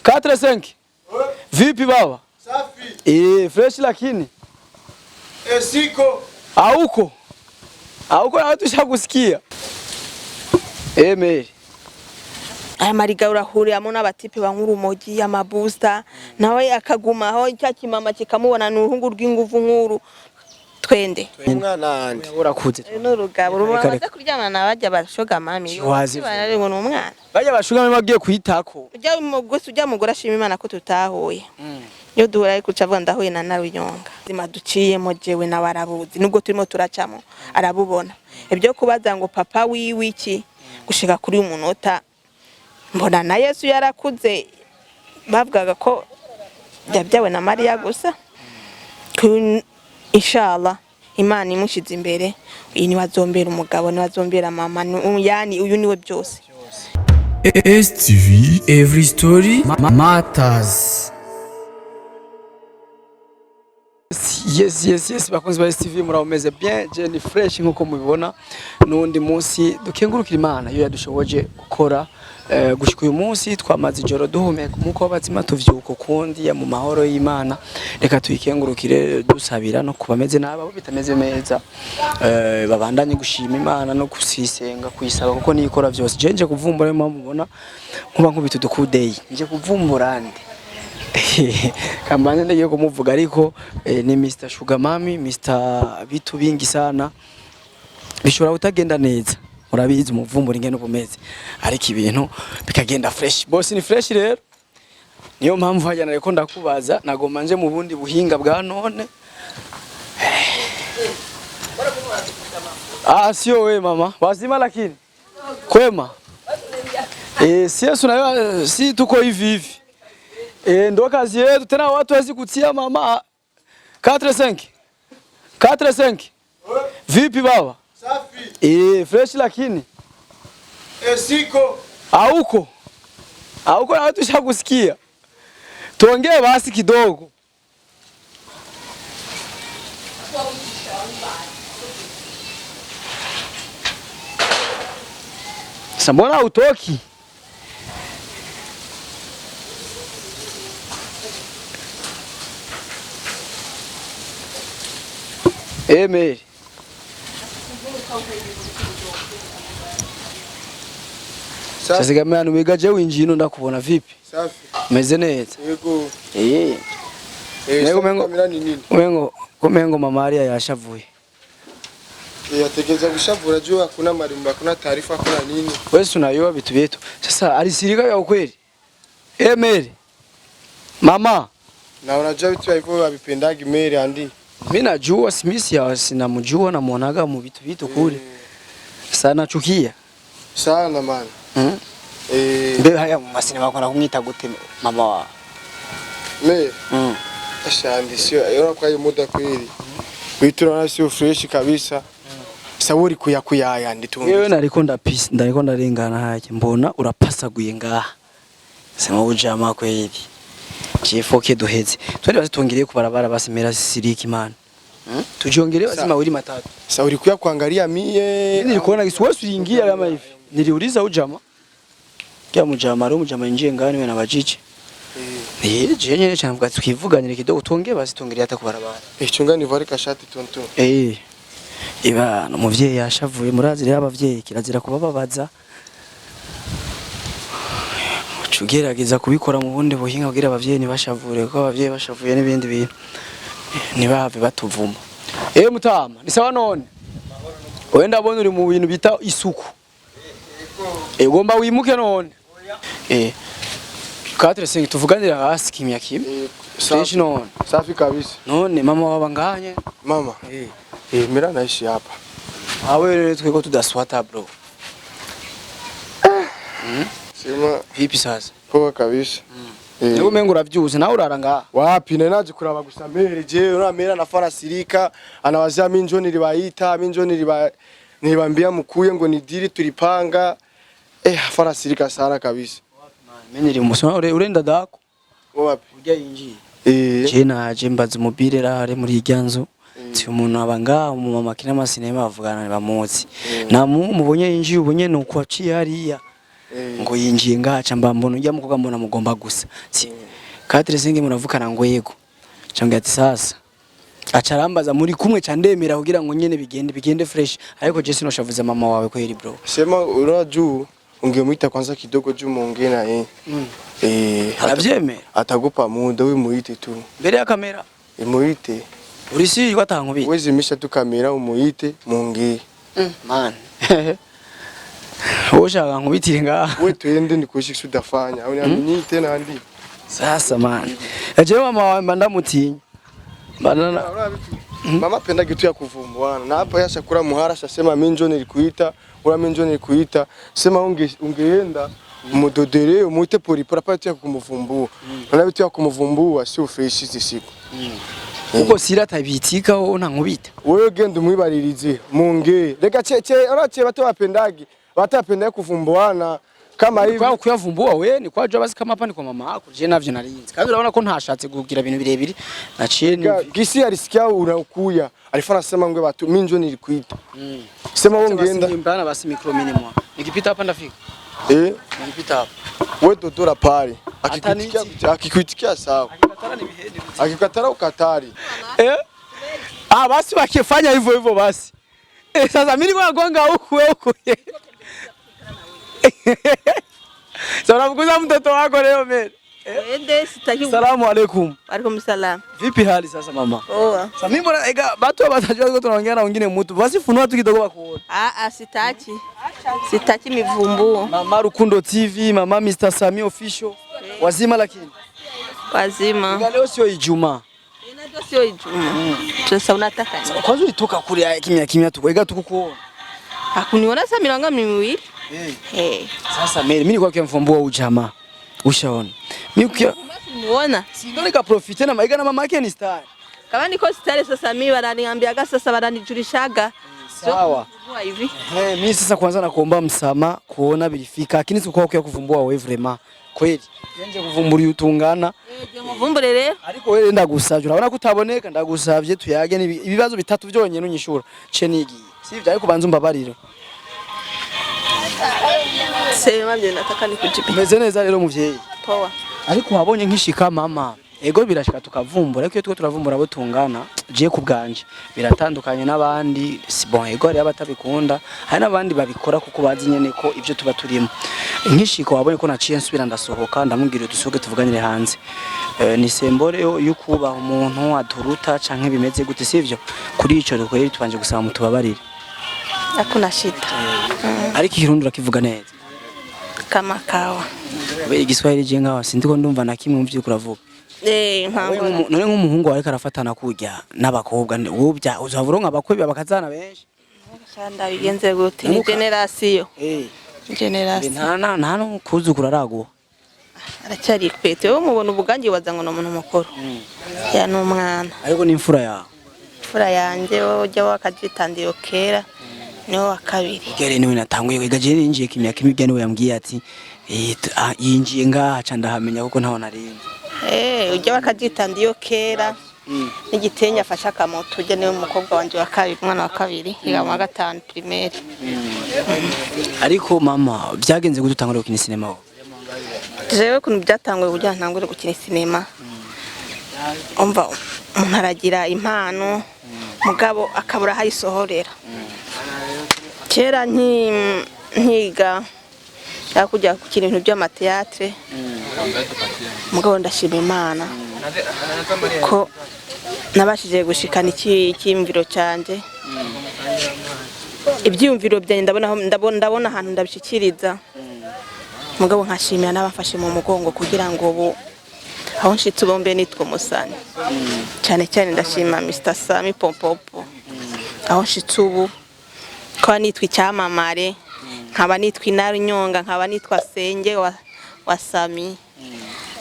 4-5. Vipi baba? Safi. Fresh lakini. Siko. Hauko. Hauko na tushakusikia. Mary. Aya mariga urahuriyamo n'abatipe bankurumogi amabusta nawe akaguma aho cyakimama kikamubona n'uruhungu rw'inguvu nkuru twende. Umwana wanje urakuze. N'urugabo rumaze kuryamana nabajya bashoga mami. Barari ngo n'umwana. Bajya bashoga mami bagiye kuhitako. Ujya mu gusa ujya mugora shima Imana ko tutahuye. Yo duhura ariko cavuga ndahuye na Inarunyonga. Zima duciyemo jewe na warabuzi nubwo turimo turacamo arabubona. Ibyo kubaza ngo papa wiwi iki gushika kuri umunota mbona na Yesu yarakuze bavugaga ko yabyawe na Maria gusa. Inshallah Imana imushize imbere uyu ni wazombera umugabo ni wazombera mama yani uyu niwe byose. STV every story matters. Yes bakunzi ba STV murameze bien je ni fresh nkuko mubibona nundi munsi dukengurukira Imana yo yadushoboje gukora gushika uyu munsi twamaze ijoro duhumeka muko bazima tuvyuko kundi ya mu mahoro y'Imana reka tuyikengurukire dusabira no kubameze naba bitameze meza babandanye gushima Imana no kusisenga kuyisaba kuko nikora byose je nje kuvumbura impamvu mubona nkuba nkubita dukudeyi nje kuvumbura ndi kambane ndagiye kumuvuga ariko ni Mr Shuga Mamy Mr bitu bingi sana bishobora utagenda neza urabizi umuvumbura ingene ubumeze ariko ibintu bikagenda fresh boss ni fresh rero niyo mpamvu hajyana reko ndakubaza nagoma nje mu bundi buhinga bwa none sio we mama wazima lakini kwema sisi nayo si tuko hivi ndo kazi yetu tena watu wazi kutia mama 4-5 vipi baba safi fresh lakini siko hauko na watu shakusikia tuongee basi kidogo mbona utoki Mary. Sasa kama anumiga je winjino ndakubona vipi? Safi. Meze neza. Yego. Nego mengo mama Maria yashavuye. Yategeza gushavura juu hakuna marimba hakuna taarifa hakuna nini. Wewe unayoa vitu vyetu. Sasa alisirika ya ukweli. Mary. Mama. Na unajua vitu hivyo wavipendagi Mary andi. Mimi najua simisi ya sinamjua na muonaga mu vitu kule. Sana chukia. Sana man. Mbe haya masini bakora kumwita gute mama wa. Me. Ashandi sio yona kwa hiyo muda kweli. Witura sio fresh kabisa. Sawuri kuyaya nditumbi. Yewe narikonda peace ndarikonda rengana hake mbona urapasaguye ngaha. Sema ujama kweli. Chifoke duheze. Twari bazitongiriye kubarabara basemera siriki man. Tujiongere bazima wili matatu. Sasa ulikuwa kuangalia mie. Nilikuona kisiwasi uliingia kama hivi. Niliuliza ujama. Kia mujama ro mujama inje ngani we na bajiche. Je nyene cyane bwa twivuganire kidogo tonge bazitongiriye ata kubarabara. Chungani vari kashati tonto. Iba no muvyeyi yashavuye murazire y'abavyeyi kirazira kubababaza. Ugerageza kubikora mu bundi buhinga kugira abavyeyi nibashavure ko abavyeyi bashavuye n'ibindi bintu nibave batuvuma. Mutama ni sawa none wenda abone uri mu bintu bita isuku ugomba wimuke none 4-5 tuvuganira hasi kimya kimya safi none safi kabisa none mama waba nganye mama mira naishi hapa awe tweko tudaswata bro sema vipi sasa poa kabisa Nego mengo uravyuze nawe uraranga wapi naje kuraba gusa Mary je uramera na farasirika anawazia minjo nilibaita minjo nilibambia mkuye ngo ni dili tulipanga farasirika sana kabisa mimi niri umusona urenda dako wapi urya yinjiye je naje mbaza umubire rare muri iryanzu si umuntu abanga mu mama kina masinema bavugana bamuzi na mubonye yinjiye ubonye nuko aciye hariya ngo yinjiye ngaca mbambona ujya mukoga mbona mugomba gusa Kadre singe muravukana ngo yego cyangwa ati sasa acarambaza muri kumwe candemera kugira ngo nyene bigende fresh ariko je sinoshavuze mama wawe kweli bro sema uraju ungemuita kwanza kidogo juu muongee na yeye aravyemera atagupa muda we muite tu mbere ya kamera muite urisi watankubita wezi misha tu kamera umuite muongee man Oshaka nkubitire ngaha we twende nikushikisha udafanya au niamini tena andi sasa man aje mama wawe ndamutinya banana mama penda kitu ya kuvumbwana na hapo yashakura muhara shasema mimi njo nilikuita ura mimi njo nilikuita sema ungeenda umudodere umuite polipora pati ya kumuvumbua na bitu ya kumuvumbua si ufresh izi siku uko sira tabitika ho ntankubita wewe genda umwibaririze munge reka arache bato bapendagi batapenda kuvumbuana kama hivi kwa kuyavumbua we ni kwaje basi kama hapa ni kwa mama yako je navyo narinze kandi urabona ko ntashatse kugira ibintu birebire naciye ni gisi alisikia unakuya alifana sema ngwe batu mimi njo nilikuita sema wewe ungeenda mbana basi micro minimum nikipita hapa ndafika nikipita hapa wewe dotora pale akikuitikia sawa akikatara ukatari basi wakifanya hivyo basi sasa mimi niko nagonga huku Salamu mtoto wako leo mbele. Sitaki. Salamu alaykum. Alaikum salam. Vipi hali sasa mama? Poa. Sasa mimi bora watu watajua kwa tunaongea na wengine mtu. Basi funua tu kidogo bakuone. Sitaki. Sitaki mivumbuo. Mama Rukundo TV, mama Mr. Sami official. Wazima lakini. Wazima. Leo sio Ijumaa. Ndio sio Ijumaa. Sasa unataka nini? Kwanza ulitoka kule kimya tukwega tukukuona. Hakuniona sasa milanga miwili. Sasa mimi nilikuwa kimfumbua ujamaa. Ushaona. Mimi muona. Si ndio nika profite na maiga na mama yake ni star. Kama niko star sasa mimi wananiambiaga sasa wananijulishaga. Sawa. Hivi. Mimi sasa kwanza nakuomba msamaha kuona bilifika lakini sikuwa kwa kuvumbua wewe vraiment. Kweli. Yenje kuvumbura utungana. Muvumbure rero. Ariko wewe ndagusavye urabona kutaboneka ndagusavye tuyage ibibazo bitatu byonyene unyishura. Ce nigiye. Sivyo ariko banza umbabarire. Sema byo nataka nikujipe. Umeze neza rero muvyeyi. Poa. Ariko wabonye nkishika mama. Ego birashika tukavumbura ariko iyo twe turavumbura abo tungana je kubganje biratandukanye n'abandi si bon ego ari abatabikunda hari n'abandi babikora kuko bazi nyene ko ivyo tuba turimo nkishika wabonye ko naciye nsubira ndasohoka ndamubwira dusohoke tuvuganire hanze ni sembore yo kuba umuntu aduruta canke bimeze gute sivyo kuri ico dukwere tubanje gusaba mutubabarire hakuna shida ariko ikirundura kivuga neza kama kawa we igiswahili je ngawa sindiko ndumva na kimwe muvyo kuravuga none nk'umuhungu wawe karafatana kujya n'abakobwa ubya uzavuronka abakwe bakazana benshi shanda bigenze gute ni generation generation nta no kuzukura arago aracyari kwete wo mubona ubugangi wazango no muntu mukuru ya n'umwana ariko ni imfura yawe imfura yanje ujya wakajitandiye kera niwo wa kabiri gere niwe natanguye kwigaje ninjiye kimyaka imigene we yambwiye ati yinjiye ngaha ndahamenya kuko ntaho narinze ujya wakajitandiye kera n'igitenya afasha akamoto ujya niwe umukobwa wanje wa kabiri umwana wa kabiri yiga mu gatanu primaire ariko mama byagenze gutangura gukina sinema ho jewe kuntu byatanguye kujya ntangure gukina sinema umva umuntu aragira impano mugabo akabura hayisohorera kera nkiga yakujya gukina ibintu by'amateatre mugabo ndashima Imana ko nabashije gushikana ikimviro cyanje ibyumviro byanjye ndabona ahantu ndabishikiriza mugabo nkashimira n'abafashe mu mugongo kugira ngo bo aho nshitse bombe nitwa Musani cyane cyane ndashima Mr. Sami Pompopo aho nshitse ubu ko nitwa icyamamare nkaba nitwa Inarunyonga nkaba nitwa Senge wa Sami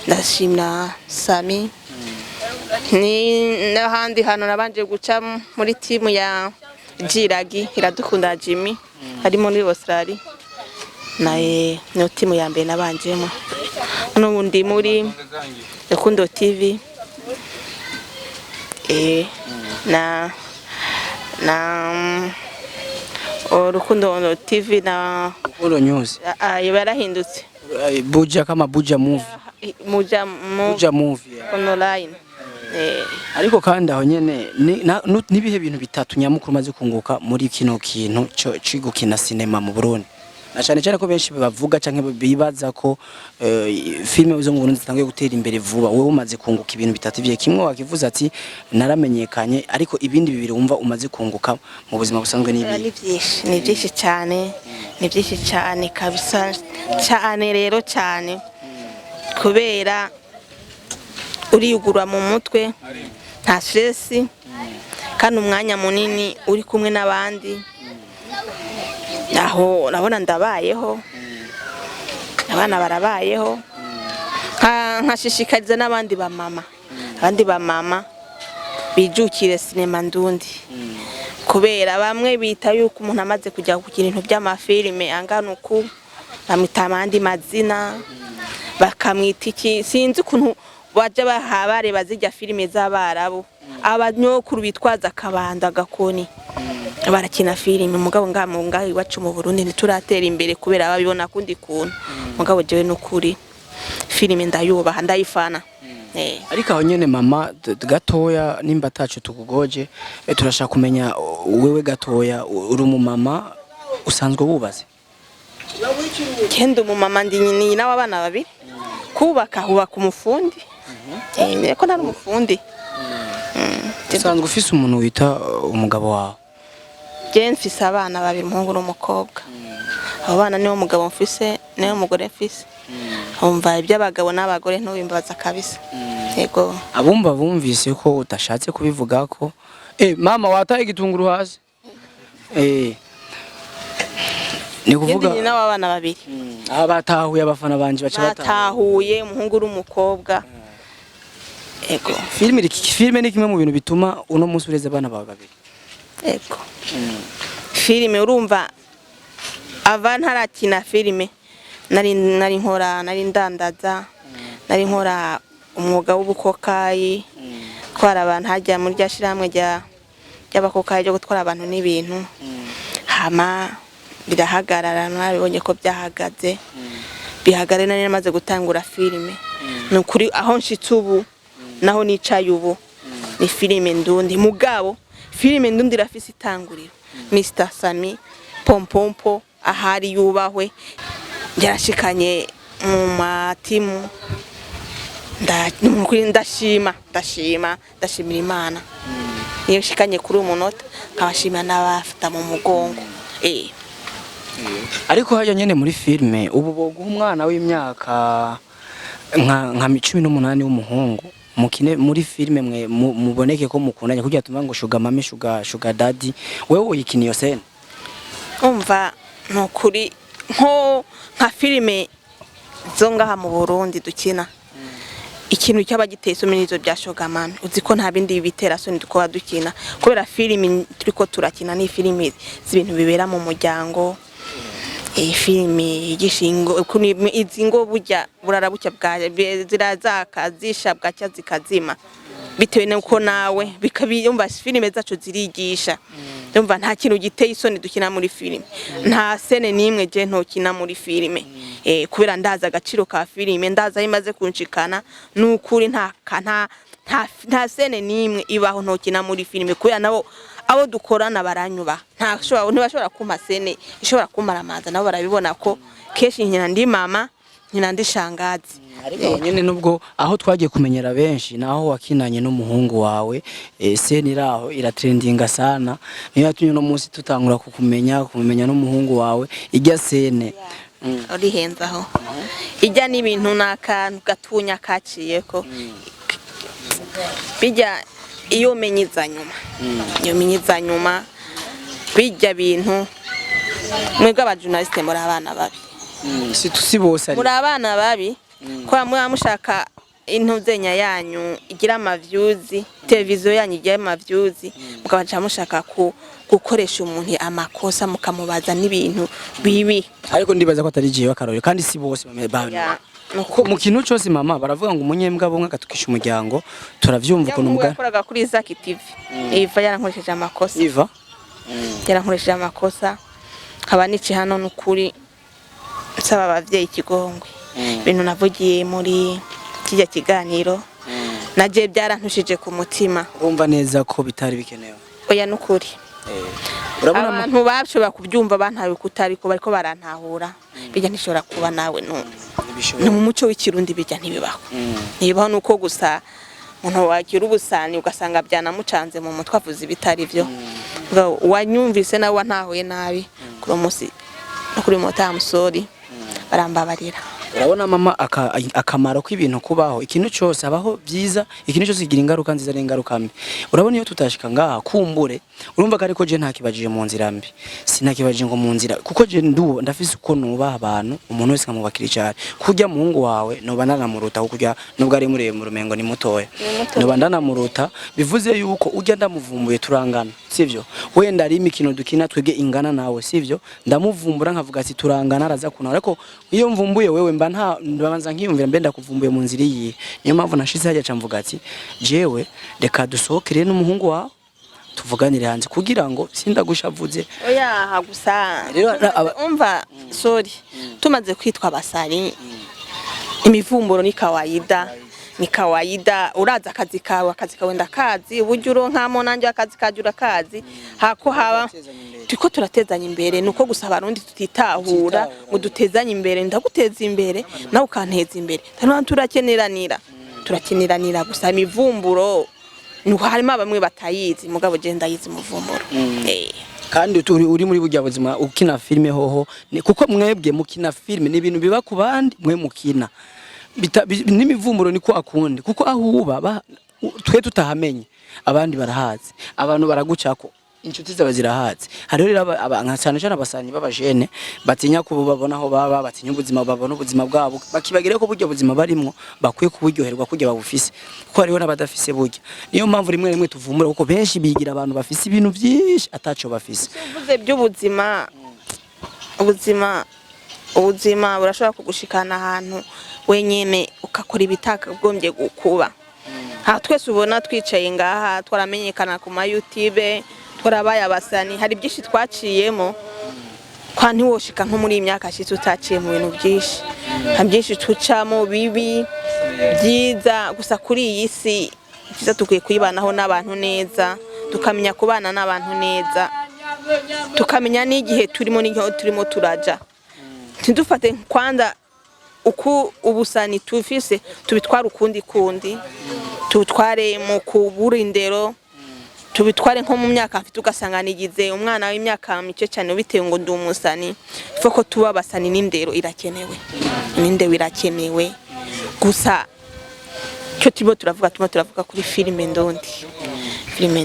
ndashimira Sami ni n'ahandi hano nabanje guca muri timu ya Jiragi iradukunda Jimmy ari muri Australia naye no timu ya mbere nabanjemo n'ubundi muri Rukundo TV Urukundo TV na Urukundo News yarahindutse. Buja kama Buja movie Buja movie online. Ariko kandi aho nyene nibihe bintu bitatu nyamukuru maze kunguka muri kino kintu cyo gukina cinema mu Burundi. Na cyane cyane ko benshi bavuga canke bibaza ko filme zo mu Burundi zitangiye gutera imbere vuba. Wewe umaze kunguka ibintu bitatu bye kimwe wakivuze ati naramenyekanye, ariko ibindi bibiri wumva umaze kunguka mu buzima busanzwe nibi. Ni byinshi cyane, ni byinshi cyane kabisa cyane rero cyane, kubera uriyugura mu mutwe nta stress kandi umwanya munini uri kumwe n'abandi. Aho nabona ndabayeho, abana barabayeho, nkashishikariza n'abandi ba mama bijukire sinema ndundi, kubera bamwe bita yuko umuntu amaze kujya gukina ibintu by'amafilime angana uku bamwita amandi mazina bakamwita iki, sinzi ukuntu baje bareba zijya filime z'Abarabu, abanyokuru bitwaza akabanda gakoni barakina filime. Mugabo ngaho iwacu mu Burundi ntituratera imbere kubera babibona kundi kuntu. Mugabo jewe n'ukuri filime ndayubaha ndayifana. Ariko aho nyene mama gatoya nimba tacu tukugoje turashaka kumenya wewe gatoya uri umumama usanzwe wubaze. Kendo umumama ndi nyina w'abana babiri, kubaka umufundi. Ko nari umufundi. Usanzwe ufise umuntu wita umugabo wawe? Je mfise abana babiri, umuhungu n'umukobwa. Abo bana niwo mugabo mfise, niwo mugore mfise. Umva iby'abagabo n'abagore ntubimbaza kabisa. Yego. Abumva bumvise ko utashatse kubivuga ko mama wataye igitunguru hasi. Ni kuvuga ni nawe abana babiri. Batahuye abafana banje baca batahuye umuhungu n'umukobwa. Ego. Filime ni kimwe mu bintu bituma uno munsi ureze abana bawe babiri. Ego. Filime urumva ava ntarakina filime nari ndandaza, nari nkora umwuga w'ubukokayi, twara abantu hajya muri ryashiramwe ry'abakokayi ryo gutwara abantu n'ibintu. Hama birahagarara, nabibonye ko byahagaze, bihagarara nari namaze gutangura filime. Nukuri aho nshitse ubu naho nicaye ubu ni filime ndundi. Mugabo filime ndundi rafise itanguriro. Mr Sami Pompompo ahari yubahwe, yarashikanye mu matimu. Ndashimira Imana niyo shikanye kuri umunota, nkabashimira n'abafata mu mugongo. Ariko hajya nyene muri filme ubu boguha umwana w'imyaka nka 18 w'umuhungu mukine muri filme mwe muboneke ko mukundanye kugira tuma ngo Shuga Mamy Shuga Daddy, wewe uyikiniyo sene? Umva nukuri nka filme zo ngaha mu Burundi dukina, ikintu cyaba giteye so minizo bya Shuga Mamy, uzi ko nta bindi bitera so ndiko dukina kubera filme turiko turakina ni filme z'ibintu bibera mu muryango. Filme igishingo kuni izingo burya burarabucya bwa zirazaka zisha bwacya zikazima bitewe nuko nawe bikabiyumva filme zacu zirigisha. Ndumva nta kintu giteye isoni dukina muri filme, nta sene nimwe je ntokina muri filme. Kubera ndaza agaciro ka filme, ndaza imaze kunshikana n'ukuri nta sene nimwe ibaho ntokina muri filme kubera nabo abo dukorana baranyuba. Ntibashobora kumpa sene ishobora kumaramaza, nabo barabibona ko keshi nkina ndi mama nkina ndi shangazi. Ariko nyene nubwo aho twagiye kumenyera benshi naho wakinanye n'umuhungu wawe sene iraho iratrendinga sana, niyo yatumye no munsi tutangura kumenya n'umuhungu wawe ijya sene. Urihenzaho ijya n'ibintu nakantu gatunya kaciyeko bijya iyo menyiza nyuma bijya bintu mwebwe abajournaliste muri abana babi. Si bose muri abana babi kwa mushaka intuzenya yanyu igira amavyuzi, televiziyo yanyu igira amavyuzi, mukabaca mushaka gukoresha umuntu amakosa mukamubaza n'ibintu bibi. Ariko ndibaza ko atari jiwe akarore kandi si bose babi. Mu kintu cyose mama baravuga ngo umunyembwa bomwe gatukisha umuryango, turavyumva uko numugara yakoraga kuri Zaki TV. Iva yarankoresheje amakosa. Iva yarankoresheje amakosa nkaba nici hano n'ukuri nsaba abavyeyi ikigongwe ibintu navugiye muri kijya kiganiro naje byarantushije ku mutima. Urumva neza ko bitari bikenewe? Oya n'ukuri urabona abantu bashobora kubyumva bantawe kutari ko bariko barantahura bijya nishobora kuba nawe ni mu muco w'ikirundi bijya ntibibaho. Nibaho nuko gusa umuntu wagira ubusani ugasanga byanamucanze mu mutwe avuze ibitari byo. Wanyumvise nawe wantahuye nabi kuri munsi no kuri mota musori barambabarira. Urabona mama akamaro k'ibintu kubaho ikintu cyose abaho byiza ikintu cyose kigira ingaruka nziza n'ingaruka mbi. Urabona iyo tutashika ngaha kumbure urumva ko ariko je ntakibajije mu nzira mbi sinakibajije ngo mu nzira kuko je ndafise uko nubaha abantu umuntu wese nkamubakira cyane kurya muhungu wawe noba ndanamuruta kurya nubwo ari murebe mu rumengo ni mutoya noba ndanamuruta bivuze yuko ujya ndamuvumbuye turangana sivyo wenda ari imikino dukina twege ingana nawe sivyo ndamuvumbura nkavuga ati turangana araza kuna ariko iyo mvumbuye wewe ndabanza nkiyumvira mbenda kuvumbuye mu nzira iyi niyo mpamvu nashize hajya camvuga ati jewe reka dusohokere n'umuhungu wawe tuvuganire hanze kugira ngo sindagushavuze. Oya gusa umva sorry tumaze kwitwa basari imivumburo ni kawaida uraza akazi kawe ndakazi uburyo uronkamo nanjye akazi kajura kazi hako haba tuko turatezanya imbere nuko gusa abarundi tutitahura ngo dutezanye imbere ndaguteza imbere nawe ukanteza imbere turakeneranira gusa imivumburo nuko harimo bamwe batayizi mugabo je ndayizi muvumburo. Kandi uri muri burya buzima ukina filme hoho kuko mwebwe mukina filme ni ibintu biba ku bandi mwe mukina n'imivumburo niko akundi kuko ahuba twe tutahamenye abandi barahazi abantu baragucako inshuti zaba zirahazi hariho rero cyane cyane abasanyi b'abajene batinya kubabona aho baba batinya ubuzima babona ubuzima bwabo bakibagire ko buryo buzima barimo bakwiye kuburyoherwa kujya babufise kuko hariho n'abadafise burya niyo mpamvu rimwe tuvumbura kuko benshi bigira abantu bafise ibintu byinshi ataco bafise. Uvuze by'ubuzima ubuzima burashobora kugushikana ahantu wenyene ukakora ibitakagombye gukuba. Ha twese ubona twicaye ngaha twaramenyekana ku ma YouTube twarabaye abasani hari byinshi twaciyemo kwa ntiwoshika nko muri imyaka shitse utaciye mu bintu byinshi hari byinshi tucamo bibi byiza gusa kuri iyi si kiza tukwiye kuyibanaho n'abantu neza tukamenya kubana n'abantu neza tukamenya n'igihe turimo turaja ntidufate kwanza uku ubusani tufise tubitwara ukundi tubitware mu kuburindero tubitware nko mu myaka mfite ugasanga nigize umwana w'imyaka mike cyane ubitewe ngo ndi umusani foko tuba basani n'indero irakenewe gusa cyo turavuga kuri filime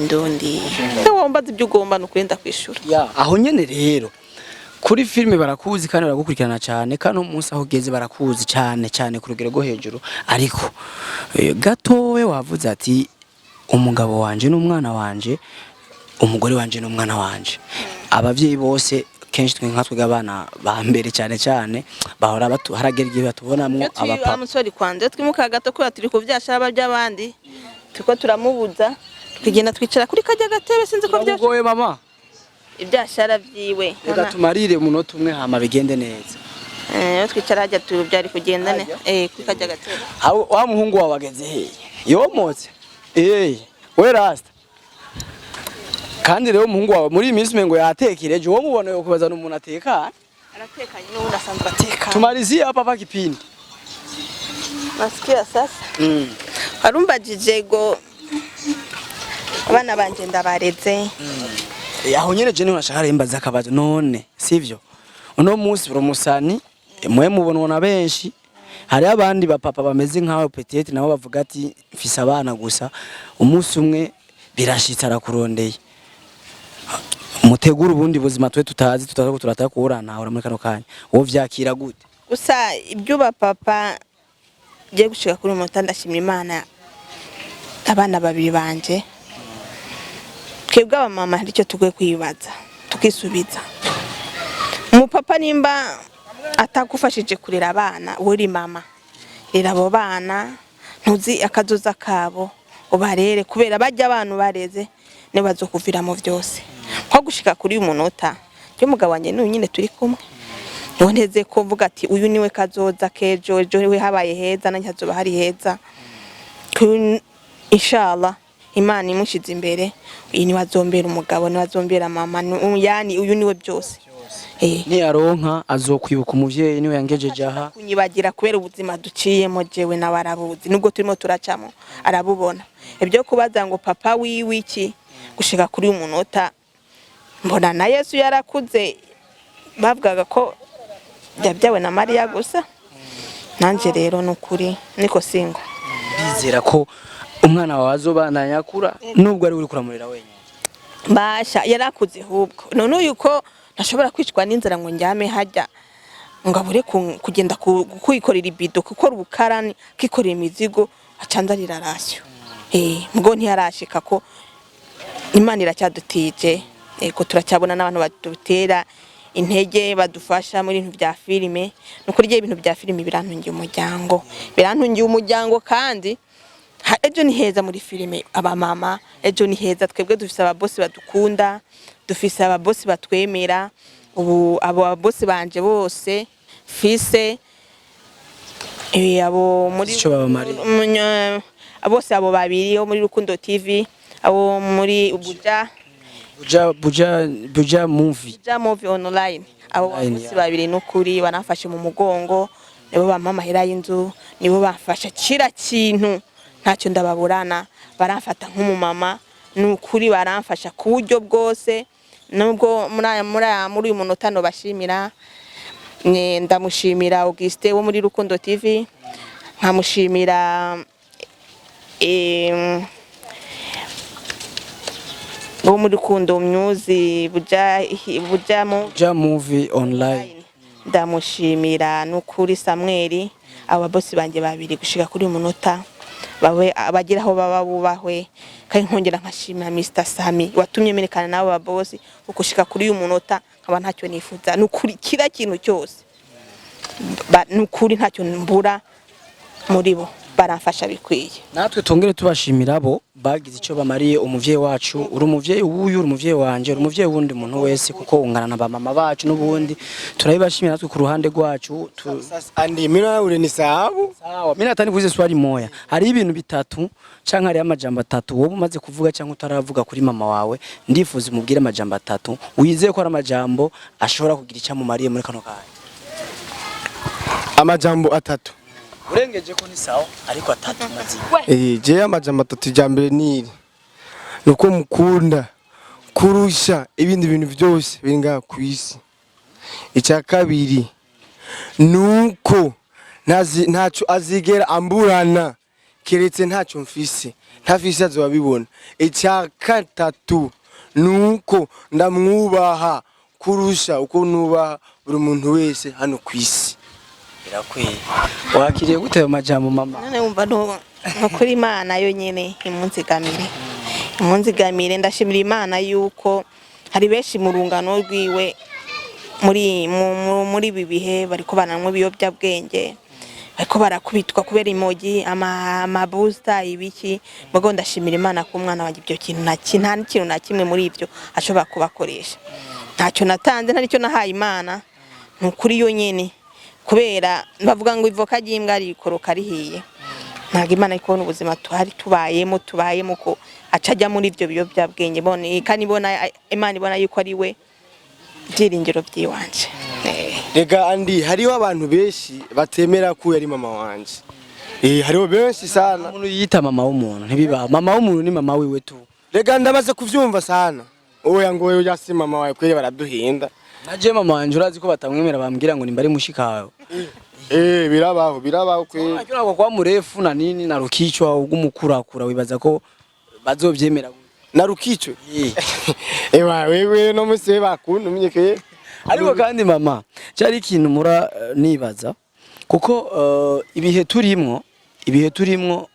ndondi wambaza ibyo ugomba nukurenda kwishura aho nyene rero kuri filime barakuzi kandi baragukurikirana cyane kandi umunsi aho geze barakuzi cyane ku rugero rwo hejuru ariko gatowe wavuze ati umugabo wanje n'umwana wanje umugore wanje n'umwana wanje abavyeyi bose kenshi twinka abana ba mbere cyane bahora haragera igihe batubonamwo abapapa amusori kwande twimuka gato ko turi kuvyasha ababyabandi tuko turamubuza twigenda twicara kuri kajya gatebe sinzi ko byasha ugoye mama ibyashara byiwe reka tumarire umunota umwe hama bigende neza twicara hajya tubyari kugenda kuri kajya gatebe wa muhungu wawe ageze he yomotse we rasta kandi rero umuhungu wawe muri iminsi mengo yatekereje uwo mubona yo kubaza n'umuntu atekanye aratekanye n'undi asanzwe atekanye tumalizie hapa kipindi masikia sasa harumbajije go abana banje ndabareze aho nyene je nashaka rembaza akabazo none sivyo uno munsi umusani mwe mubonwa benshi hari abandi bapapa bameze nkawe petete nabo bavuga ati mfise abana gusa umunsi umwe birashitsa arakurondeye mutegura ubundi buzima twe tutazi turatakura ura muri kano kanya wo vyakira gute gusa ibyo bapapa je gushika kuri umuntu ndashimira Imana abana babiri banje twebwe abamama hari icyo tugiye kwibaza tukisubiza umupapa nimba atakufashije kurera abana uri mama rera abo bana ntuzi akazoza kabo ubarere kubera bajya abantu bareze ne bazokuvira mu byose nko gushika kuri umunota je mugabo wanje n'uyu nyine turi kumwe nteze ko mvuga ati uyu niwe kazoza kejo ejo we habaye heza nanjye hazoba hari heza inshallah Imana imushize imbere uyu ni wazombera umugabo ni wazombera mama yani uyu niwe byose ni aronka azokwibuka umuvyeyi niwe yangejeje aha kunyibagira kubera ubuzima duciyemo jewe na barabuzi nubwo turimo turacamo arabubona ibyo kubaza ngo papa wiwi iki gushika kuri umunota mbona na Yesu yarakuze bavugaga ko byabyawe na Maria gusa nanje rero nukuri niko singo bizera ko umwana wawe azobana yakura nubwo ari uri kuramurira wenyine basha yarakuze hubwo none uyuko ntashobora kwicwa n'inzara ngo njyame hajya ngabure kugenda kuyikorera ibido gukora ubukarani kikorera imizigo acandarira rasyo mgo ntiyarashika ko Imana iracyadutije ko turacyabona n'abantu badutera intege badufasha muri ibintu bya filime nukuri je ibintu bya filime birantungiye umuryango kandi ejo ni heza muri filime aba mama ejo ni heza twebwe dufise ababosi badukunda dufise ababosi batwemera ubu abo bosi banje bose fise abo muri abose abo babiri bo muri Rukundo TV abo muri Buja movie online abo bose babiri nukuri banafashe mu mugongo nibo bampa amahera y'inzu nibo bafasha kira kintu ntacyo ndababurana baramfata nk'umumama nukuri baramfasha ku buryo bwose nubwo muri uyu munota no bashimira ndamushimira Auguste wo muri Rukundo TV nkamushimira wo muri Rukundo Music Buja movie online ndamushimira nukuri Samuel aba bosi banje babiri gushika kuri umunota bawe abagiraho baba bubahwe kandi nkongera nkashimira Mr Sami watumye merekana nabo babosi ukushika kuri uyu munota nkaba ntacyo nifuza nukuri kira kintu cyose nukuri ntacyo mbura muri bo baramfasha bikwiye natwe tongere tubashimira bo bagize icyo bamariye umuvyeyi wacu uri umuvyeyi wuyu uri umuvyeyi wanje uri umuvyeyi wundi muntu wese kuko ungana na bamama bacu n'ubundi turabibashimira natwe ku ruhande rwacu andi mina uri ni sawa mina atani kuze swali moya hari ibintu bitatu canka hari amajambo atatu wowe umaze kuvuga canka utaravuga kuri mama wawe ndifuza umubwire amajambo atatu uyizeye ko ari amajambo ashobora kugira icyo amumariye muri kano kanya amajambo atatu urengeje ko ni sawa ariko atatu mazi je amajambo atatu jambere niri nuko mukunda kurusha ibindi bintu byose binga kwisi icya kabiri nuko ntacyo azigera amburana keretse ntacyo mfise ntafise azobabibona icya gatatu nuko ndamwubaha kurusha uko nubaha buri muntu wese hano kwisi birakwiye wakiriye gute ayo majambo mama none wumva no kuri Imana yo nyene imunzigamire ndashimira Imana yuko hari benshi mu rungano rwiwe muri bibihe bariko bananywa biyobya bwenge bariko barakubitwa kubera imogi ama booster ibiki bago ndashimira Imana ko umwana wanjye ibyo kintu nta kintu na kimwe muri ibyo ashobora kubakoresha ntacyo natanze ntari cyo nahaye Imana nukuri yo nyene kubera bavuga ngo ivoka ry'imbwa rikoroka rihiye ntago Imana ikona ubuzima tubayemo ko acajya muri ibyo biyobya bwenge bone kandi Imana ibona yuko ari we byiringiro byiwanje rega andi hariho abantu benshi batemera ko yari mama wanje hariho benshi sana umuntu yita mama w'umuntu ntibiba mama w'umuntu ni mama wiwe tu rega ndabaze kuvyumva sana oya ngo wewe yasi mama wawe kwere baraduhinda naje mama wanje urazi ko batamwemera bambwira ngo nimbari mushikawe birabaho kwere nako kwa murefu na nini na rukichwa ugumukurakura wibaza ko bazovyemera na rukichwe ewa wewe no muse bakunda umenyekeye ariko kandi mama cyari ikintu mura nibaza kuko ibihe turimwo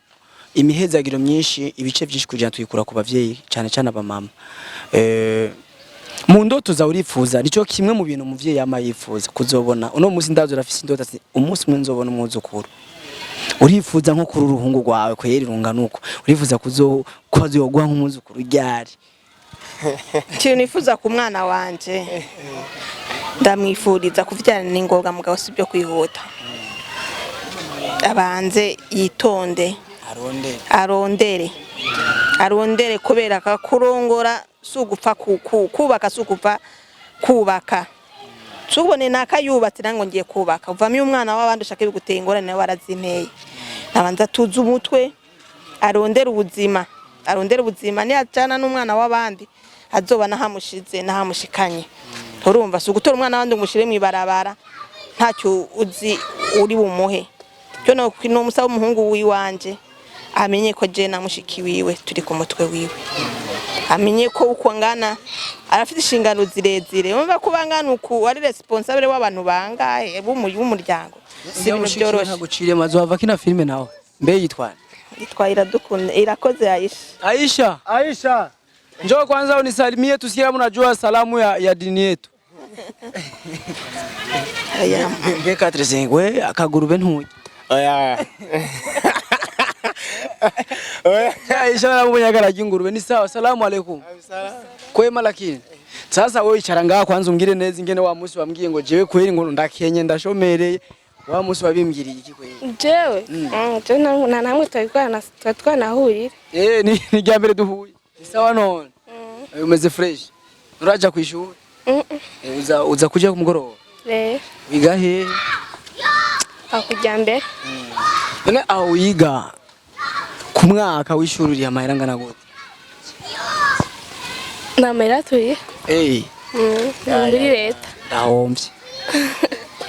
imihezagiro myinshi ibice byinshi kugira tuyikura ku bavyeyi cyane cyane abamama mu ndoto za urifuza nico kimwe mu bintu umuvyeyi yama yifuza kuzobona uno munsi ndazo rafise indoto ati umunsi mwe nzobona umuzukuru urifuza nko kuri uruhungu rwawe kweri runganuko urifuza kuzogwa nk'umuzukuru ryari ikintu nifuza ku mwana wanje ndamwifuriza kuvyarana n'ingoga mugabo sibyo kwihuta abanze yitonde arondere kubera ka kurongora sugupfa kubaka sugupfa kubaka subone nakayubatse nango ngiye kubaka uvamye umwana w'abandi ushaka biguteye ingorane nawe warazimeye nabanza tuza umutwe arondera ubuzima ni ajana n'umwana w'abandi azoba nahamushize nahamushikanye urumva sugutora umwana w'abandi umushire mwibarabara ntacyo uzi uri bumuhe cyo no musaba umuhungu wiwanje amenye ko je namushiki wiwe turi ku mutwe wiwe amenye ko uko ngana arafite inshingano zirezire umva ko bangana uku ari responsable w'abantu bangahe b'umuryango si ibintu byoroshe naguciriye mazo hava kina filme nawe mbe yitwana Iradukunda irakoze Aisha njoo kwanza unisalimie tusikie mnajua salamu ya dini yetu mbe katresengwe akagurube ntuye oya Aisha namunyagara jingurube ni sawa salamu alaykum kwema lakini sasa wewe icara ngaha kwanza umbwire neza ingene wa musi wambwiye ngo jewe kweri ngo ndakenye ndashomereye wa musi wabimbwiriye iki kweri jewe je na namwe twanahurira ni ryambere duhuye ni sawa none umeze fresh uraja kwishuri uza kuja ku mugoroba wiga he akujyambere none aho wiga ku mwaka w'ishuri uri amahera ngana gute namera tuye muri leta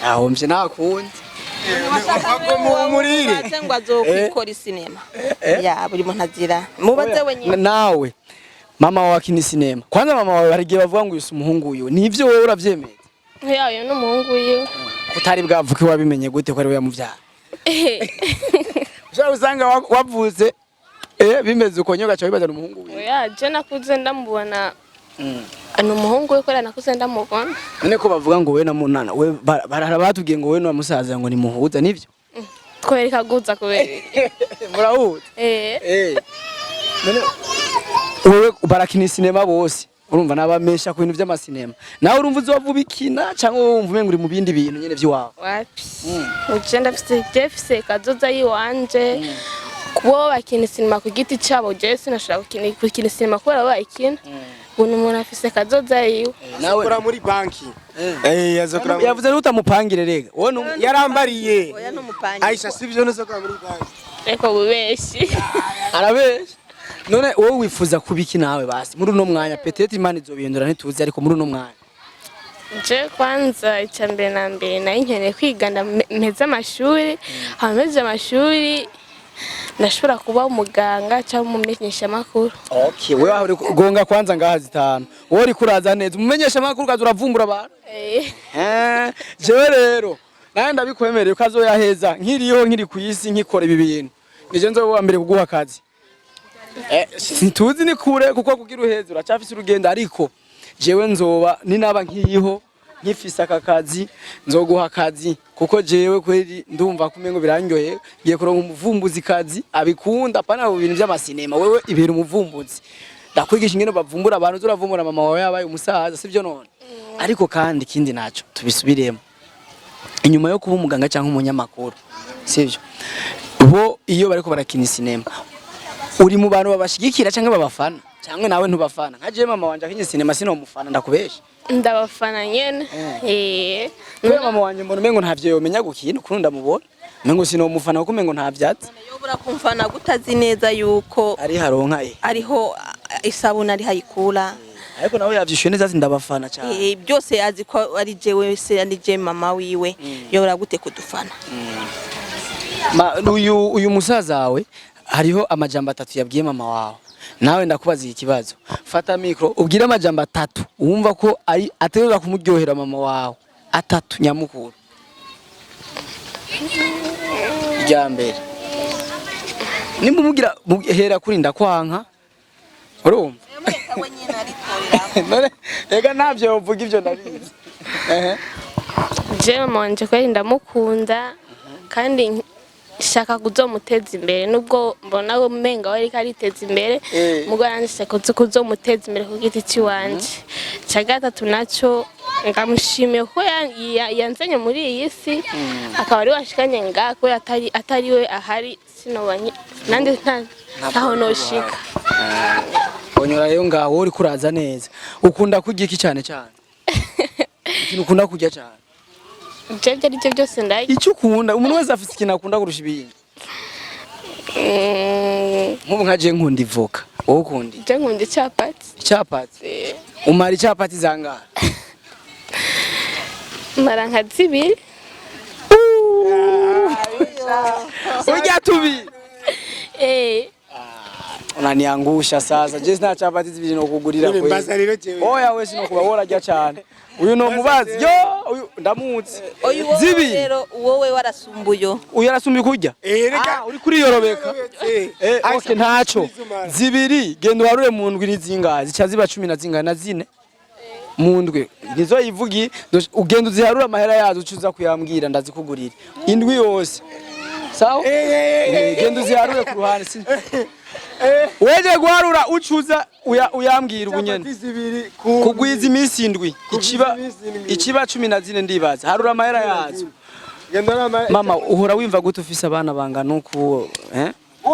ndahombye nakundi murire cyangwa azokora sinema ya buri muntu azira mubaze wenyine nawe mama wawe akina sinema kwanza mama wawe barigiye bavuga ngo yusa umuhungu wiwe nivyo wewe uravyemeye yayo n'umuhungu wiwe kutari bwavuke wabimenye gute ko ari we yamuvyara ushaka usanga wavutse bimeze uko nyoga cyo bibaza umuhungu wiwe ya je nakuze ndamubona ano muhungu we ko nakuze ndamubona none ko bavuga ngo we na munana we barara batubwiye ngo we no musaza ngo ni muhuza nivyo twereka guza kubera murahuza none wewe barakina sinema bose urumva nabamesha ku bintu by'amasinema nawe urumva uzovuba ikina cyangwa wumva umenga uri mu bindi bintu nyene by'iwawe wapi ugenda fise kazoza yiwanje kubo bakina sinema ku giti cyabo je sinashaka gukina sinema kubera bayikina umuntu umuntu afise kazoza yiwe nawe ura muri banki yazokora yavuze ko utamupangire rega wowe yarambariye oya n'umupangi Aisha sivyo nozokora muri banki reko bubeshi arabeshi none wowe wifuza kubiki nawe basi muri uno mwanya petete imana izobihindura ntituzi ariko muri uno mwanya je kwanza icyambere na mbere nayo nkeneye kwiga ndameze amashuri hameze amashuri ndashobora kuba umuganga cyangwa umumenyesha makuru okay wewe aho gonga kwanza ngaha zitanu wowe uri kuraza neza umumenyesha makuru kaza uravumbura abantu jewe rero naye ndabikwemereye ko azoyaheza nkiri ku isi nkikora ibi bintu nije nzoba mbere kuguha akazi sintuzi ni kure kuko kugira uheze uracafise urugendo ariko jewe nzoba ninaba nkiriho nkifise aka kazi nzoguha akazi kuko jewe kweri ndumva kumengo birangyoye ngiye kuronka umuvumbuzi kazi abikunda pana mu bintu by'amasinema wewe ibera umuvumbuzi ndakwigisha ingene bavumbura abantu zuravumbura mama wawe yabaye umusaza sivyo none ariko kandi kindi naco tubisubiremo inyuma yo kuba umuganga cyangwa umunyamakuru sivyo bo iyo bariko barakina sinema uri mu bantu babashigikira cyangwa babafana cyangwa nawe ntubafana nka je mama wanje akinye sinema sino mufana ndakubesha ndabafana nyene kwe mama wanje mbona mengo ntavyo yomenya gukina kuko ndamubona mengo sino mufana kuko mengo ntavyatsi yobura kumfana gutazi neza yuko ari haronka ariho isabuna ari hayikura ariko nawe yavyishuye neza ndabafana cyane byose azi ko ari jewe se ari je mama wiwe yobura gute kudufana uyu musaza wawe hariho amajambo 3 yabwiye mama wawe nawe ndakubaza ikibazo fata mikro ubwire amajambo 3 wumva ko ari ateruza kumuryohera mama wawe 3 nyamukuru ijambere nimumugira hera kuri ndakwanka urumva none ega navyo uvuga ivyo ndabizi je mama wanje kweri ndamukunda kandi shaka kuzomuteza imbere nubwo mbona ko menga wari kariteza imbere mugo nandishaka kuzomuteza imbere ku giti ciwanje ca gatatu naco ngamushimiye ko yanzanye muri iyi si akaba ari washikanye ngako atari we ahari sinobanye nande ntaho noshika onyora yo ngaho uri kuraza neza ukunda kurya iki cyane cyane ikintu ukunda kurya cyane Jebye ari byose ndayi icyo ukunda umuntu wese afite ikintu akunda kurusha ibindi nk'ubu nka je nkunda ivoka wowe ukundi je nkunda icyapati umara icyapati zangahe mara nka zibiri urya tubi unaniangusha sasa je sina chapati zibiri no kugurira kweli oya we sino kuba worajya cyane uyu no mubazi yo uyu ndamutse zibi rero wowe warasumbuyo uyu arasumbi kurya uri kuri yorobeka okay ntaco zibiri genda warure mu ndwi nizingazi zica ziba 10 na zingazi na zine mu ndwi nizo yivugi ugenda uziharura amahera yazo ucuza kuyambwira ndazikugurira indwi yose sawa genda uziharure ku ruhande weje guharura ucuza uyambwira ubunyene kugwiza iminsi indwi ikiba 10 na zine ndibaza harura amahera yazo mama uhora wimva gute ufise abana bangana uko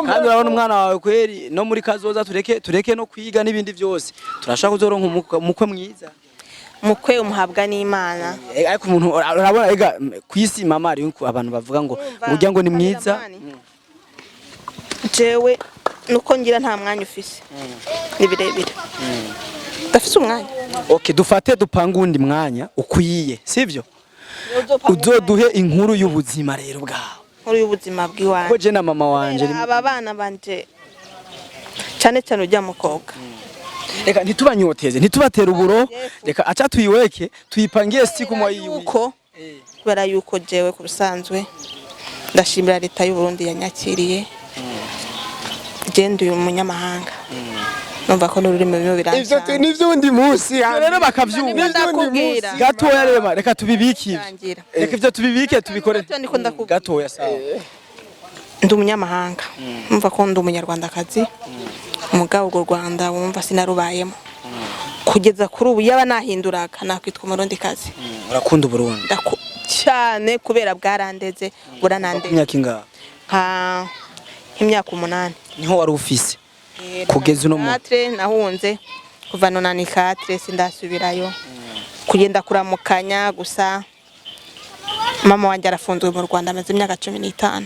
kandi urabona umwana wawe kweri no muri kazoza tureke no kwiga n'ibindi byose turashaka kuzoronka umukwe mwiza mukwe umuhabwa n'Imana ariko umuntu urabona ega kwisi mama ari abantu bavuga ngo urya ngo ni mwiza jewe nuko ngira nta mwanya ufise ni birebire dafise umwanya okay dufate dupanga undi mwanya ukwiye sivyo uzoduhe inkuru y'ubuzima rero bwawe inkuru y'ubuzima bw'iwanje ko je na mama wanje aba bana banje cyane cyane ujya mukobwa reka ntitubanyoteze ntitubatera uburo reka acha tuyiweke tuyipangiye siku mwa yiwe uko bara yuko jewe ku rusanzwe ndashimira leta y'u Burundi yanyakiriye gende uyu munyamahanga numva ko n'ururimi bimwe biranca ivyo n'ivyundi munsi rero bakavyumva ndakubwira gatoya rema reka tubibike reka ivyo tubibike tubikore gatoya sawa ndi umunyamahanga numva ko ndi umunyarwandakazi umugabo w'u Rwanda wumva sinarubayemo kugeza kuri ubu yaba nahinduraga nakwitwa umurundi kazi urakunda Burundi cyane kubera bwarandeze buranande imyaka ingahe imyaka 8 niho wari ufise kugeza uno mu nahunze kuva 94 sindasubirayo kugenda kuramukanya gusa mama wanje arafunzwe mu Rwanda amaze imyaka 15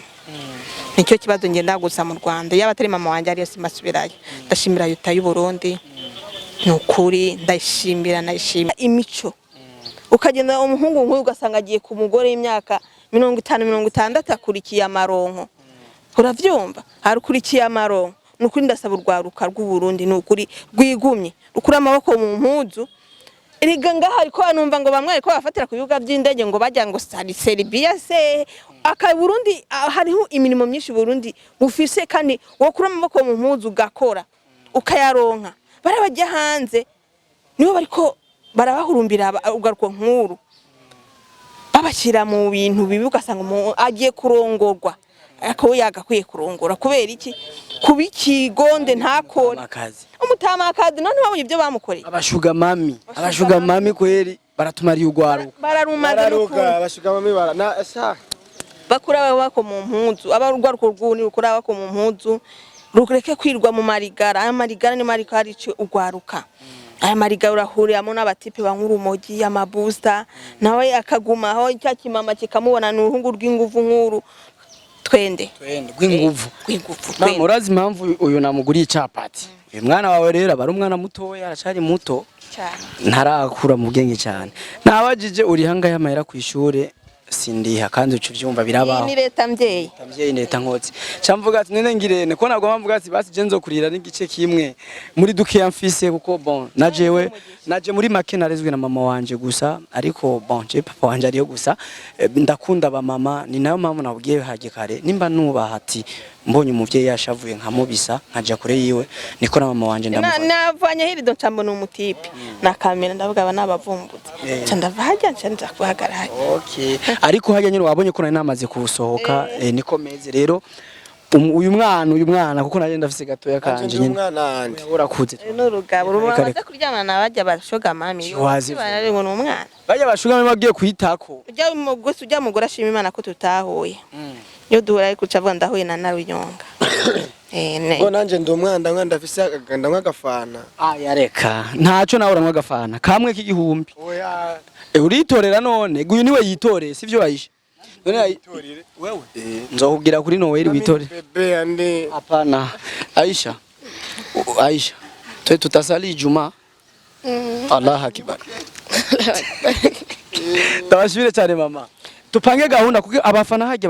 nicyo kibazo ngenda gusa mu Rwanda yaba atari mama wanje ariyo simasubirayo ndashimira yuta y'u Burundi nukuri ndashimira imico ukagenda umuhungu nk'uyu ugasanga agiye ku mugore y'imyaka 50-60 akurikiye amaronko uravyumva harukurikiye amaronko nukuri ndasaba urwaruka rw'u Burundi nukuri rwigumye rukura amaboko mu mpuzu eriga ngaha ariko numva ngo bamwe ariko bafatira ku bibuga by'indege ngo bajya ngo Serbia se aka Burundi hariho imirimo myinshi Burundi bufise kandi wokura amaboko mu mpuzu gakora ukayaronka barabajya hanze nibo bariko barabahurumbira ugaruko nkuru babashyira mu bintu bibi ugasanga agiye kurongorwa ariko yagakwiye kurongora kubera iki kubikigonde ntakore umutamakazi none babonye ibyo bamukoreye abashuga mami kweri baratumariye ugwaruka bararuka abashuga mami barana bakura bako mu mpuzu abarugwaruko rwuni rukura bako mu mpuzu rureke kwirwa mu marigara aya marigara ni marigara ico ugwaruka aya marigara urahuriyamo n'abatipe bankuru umogi amabusta nawe akaguma aho cyakimama kikamubona n'uruhungu rw'inguvu nkuru twende rw'inguvu murazi impamvu uyu namuguriye icapati uyu mwana wawe rero bari umwana mutoya aracari muto ntarakura mu bwenge cyane nabajije uri hanga y'amahera ku ishure sindiha kandi ucu vyumva birabaho ni leta mvyeyi leta nkotse camvuga ati nene ngirene ko nagomba mvuga ati basi je nzokurira n'igice kimwe muri duke yamfise kuko bon naje muri make narezwe na mama wanje gusa ariko bon je papa wanje ariyo gusa ndakunda ba mama ni nayo mpamvu nabwiye haje kare nimba nubaha ati mbonye umuvyeyi yashavuye nkamubisa nkaja kure yiwe niko na mama wanje navanye hirido ncambona umutipe na kamera ndavuga aba nabavumbuze ca ndavahaja nca nja kuhagarara okay ariko hajya nyine wabonye ko nari namaze kusohoka niko meze rero uyu mwana kuko naje ndafise gatoya kanje nyine urakuze n'urugabo rubaza kuryamana nabajya bashoga mami bari ngo n'umwana bajya bashoga mami bagiye kwitako ujya mugora ashima Imana ko tutahuye yo duhura ariko ucavuga ndahuye na Inarunyonga ngo nanje ndi umwana ndafise aganda nk'agafana yareka ntaco nawe uranwa agafana kamwe k'igihumbi oya uritorera none guyu niwe yitoreye sivyo Aisha none yitorire wewe nzokubwira kuri Noel witorere bebe ande hapana Aisha tutasali Ijumaa Allah akbar Tawashire cyane mama tupange gahunda kuko abafana hajya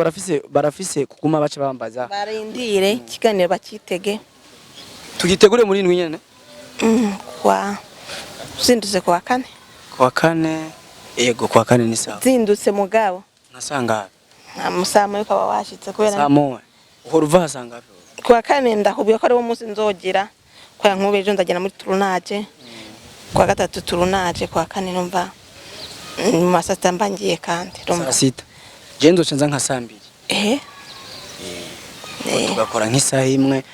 barafise kuguma bace bambaza barindire kiganiro bakitege tugitegure muri indwi nyene kwa zindutse kwa kane yego kwa kane ni sawa zindutse mugabo nasanga amusama yuko washitse kubera samo uhoruva hasanga kwa kane ndahubye ko ari wo munsi nzogira kwa nkube ejo ndagenda muri turunaje kwa gatatu turunaje kwa kane numva masata mbangiye kandi saa sita je nzoca nza nka saa mbiri tugakora nk'isaha imwe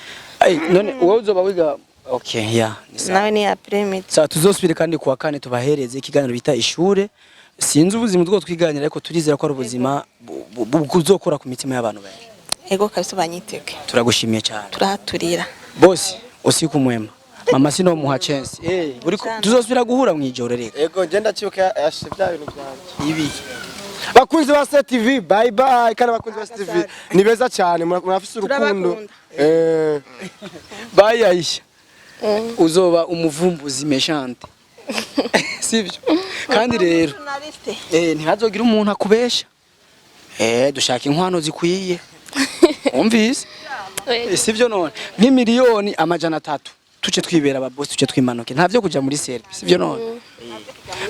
none wowe uzoba wiga okay ya nawe ni après-midi saa tuzosubire kandi kuwa kane tubahereze ikiganiro bita ishure sinzi ubuzima bwo twiganira ariko turizera ko ari ubuzima buzokora ku mitima y'abantu benshi ego kabisa banyitege turagushimiye cyane turahaturira boss usiku mwema mama sino muha chance buriko tuzosubira guhura mwijoro reka ego ngenda cyuka yashe bya bintu byanje ibi bakunzi ba TV bye bye kana bakunzi ba TV ni beza cyane murafise urukundo bye Aisha uzoba umuvumbuzi meshante sivyo kandi rero ntihazogira umuntu akubesha dushaka inkwano zikwiye umvise sivyo none nk'imiliyoni amajana 3 tuce twibera ababosi tuce twimanuke ntavyo kuja muri service sivyo none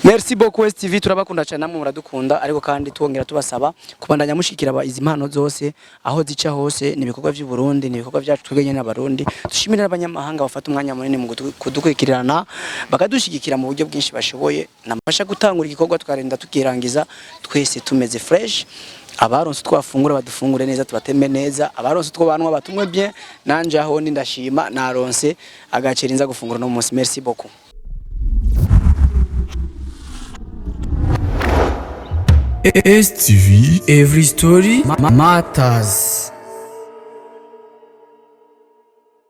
merci beaucoup TV turabakunda cyane namwe muradukunda ariko kandi tuongera tubasaba kubandanya mushikira izi mpano zose aho zica hose ni ibikorwa by'u Burundi ni ibikorwa byacu twegenye n'abarundi dushimira abanyamahanga bafata umwanya munini mu kudukwikirana bakadushigikira mu buryo bwinshi bashoboye namafasha gutangura igikorwa twarenda tukirangiza twese tumeze fresh abaronse twafungura badufungure neza tubatembe neza abaronse two banwa batumwe bien nanje aho ndi ndashima naronse agacira inza gufungura no munsi merci beaucoup STV, every story matters.